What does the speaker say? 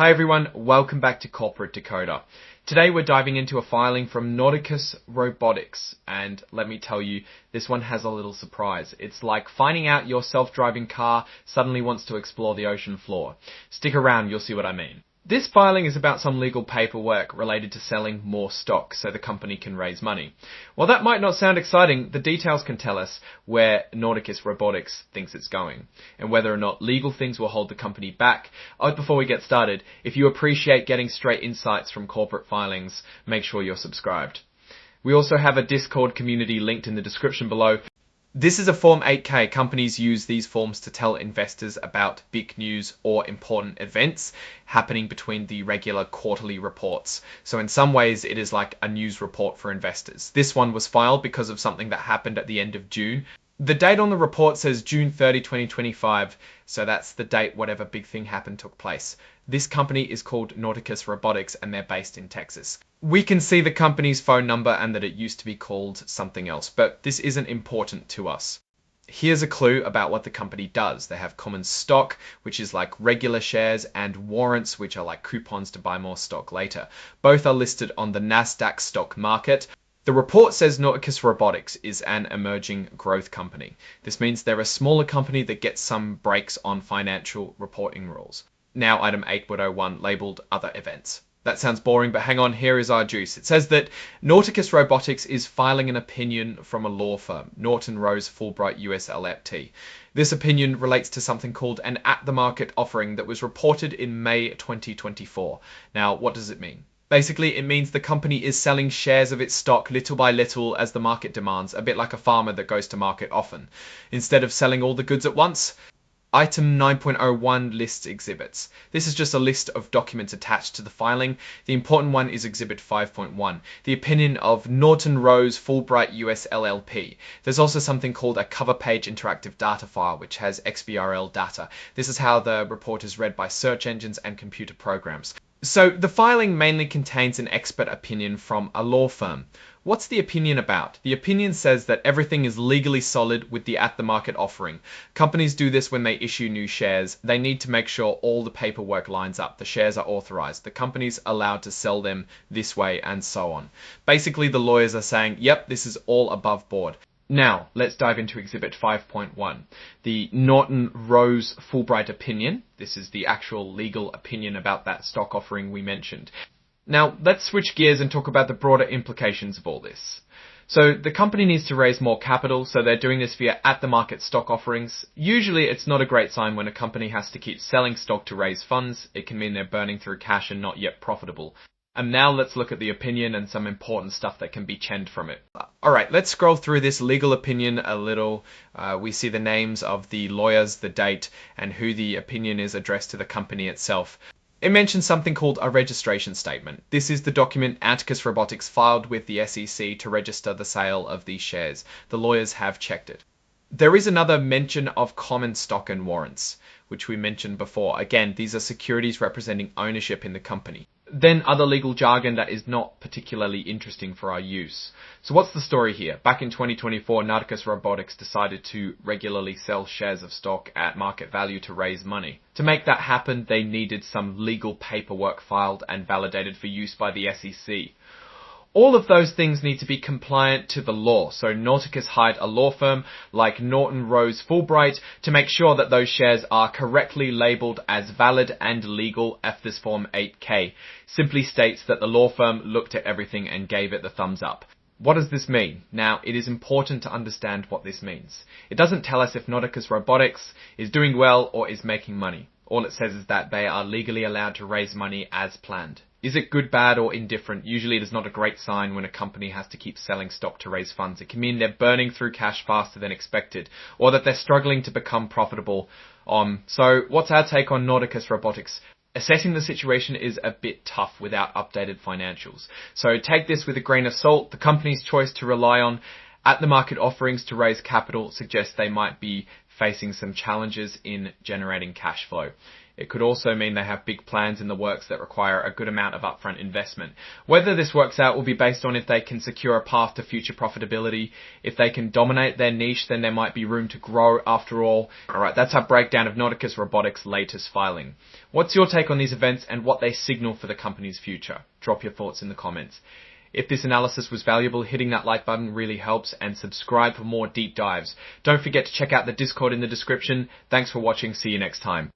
Hi everyone, welcome back to Corporate Decoder. Today we're diving into a filing from Nauticus Robotics, and let me tell you, this one has a little surprise. It's like finding out your self-driving car suddenly wants to explore the ocean floor. Stick around, you'll see what I mean. This filing is about some legal paperwork related to selling more stock so the company can raise money. While that might not sound exciting, the details can tell us where Nauticus Robotics thinks it's going and whether or not legal things will hold the company back. Before we get started, if you appreciate getting straight insights from corporate filings, make sure you're subscribed. We also have a Discord community linked in the description below. This is a Form 8K. Companies use these forms to tell investors about big news or important events happening between the regular quarterly reports. So in some ways, it is like a news report for investors. This one was filed because of something that happened at the end of June. The date on the report says June 30, 2025, so that's the date whatever big thing happened took place. This company is called Nauticus Robotics and they're based in Texas. We can see the company's phone number and that it used to be called something else, but this isn't important to us. Here's a clue about what the company does. They have common stock, which is like regular shares, and warrants, which are like coupons to buy more stock later. Both are listed on the Nasdaq stock market. The report says Nauticus Robotics is an emerging growth company. This means they're a smaller company that gets some breaks on financial reporting rules. Now item 8.01 labeled other events. That sounds boring, but hang on, here is our juice. It says that Nauticus Robotics is filing an opinion from a law firm, Norton Rose Fulbright US LLP. This opinion relates to something called an at-the-market offering that was reported in May 2024. Now, what does it mean? Basically, it means the company is selling shares of its stock little by little as the market demands, a bit like a farmer that goes to market often. Instead of selling all the goods at once, Item 9.01 lists exhibits. This is just a list of documents attached to the filing. The important one is Exhibit 5.1, the opinion of Norton Rose Fulbright US LLP. There's also something called a cover page interactive data file, which has XBRL data. This is how the report is read by search engines and computer programs. So the filing mainly contains an expert opinion from a law firm. What's the opinion about? The opinion says that everything is legally solid with the at-the-market offering. Companies do this when they issue new shares. They need to make sure all the paperwork lines up. The shares are authorized. The company's allowed to sell them this way and so on. Basically, the lawyers are saying, yep, this is all above board. Now, let's dive into Exhibit 5.1, the Norton Rose Fulbright opinion. This is the actual legal opinion about that stock offering we mentioned. Now, let's switch gears and talk about the broader implications of all this. So the company needs to raise more capital, so they're doing this via at-the-market stock offerings. Usually, it's not a great sign when a company has to keep selling stock to raise funds. It can mean they're burning through cash and not yet profitable. And now let's look at the opinion and some important stuff that can be chenned from it. Alright, let's scroll through this legal opinion a little. We see the names of the lawyers, the date, and who the opinion is addressed to the company itself. It mentions something called a registration statement. This is the document Nauticus Robotics filed with the SEC to register the sale of these shares. The lawyers have checked it. There is another mention of common stock and warrants, which we mentioned before. Again, these are securities representing ownership in the company. Then other legal jargon that is not particularly interesting for our use. So what's the story here? Back in 2024, Nauticus Robotics decided to regularly sell shares of stock at market value to raise money. To make that happen, they needed some legal paperwork filed and validated for use by the SEC. All of those things need to be compliant to the law, so Nauticus hired a law firm like Norton Rose Fulbright to make sure that those shares are correctly labelled as valid and legal. This Form 8K simply states that the law firm looked at everything and gave it the thumbs up. What does this mean? Now, it is important to understand what this means. It doesn't tell us if Nauticus Robotics is doing well or is making money. All it says is that they are legally allowed to raise money as planned. Is it good, bad, or indifferent? Usually it is not a great sign when a company has to keep selling stock to raise funds. It can mean they're burning through cash faster than expected, or that they're struggling to become profitable. So what's our take on Nauticus Robotics? Assessing the situation is a bit tough without updated financials. So take this with a grain of salt. The company's choice to rely on at-the-market offerings to raise capital suggests they might be facing some challenges in generating cash flow. It could also mean they have big plans in the works that require a good amount of upfront investment. Whether this works out will be based on if they can secure a path to future profitability. If they can dominate their niche, then there might be room to grow after all. Alright, that's our breakdown of Nauticus Robotics' latest filing. What's your take on these events and what they signal for the company's future? Drop your thoughts in the comments. If this analysis was valuable, hitting that like button really helps, and subscribe for more deep dives. Don't forget to check out the Discord in the description. Thanks for watching. See you next time.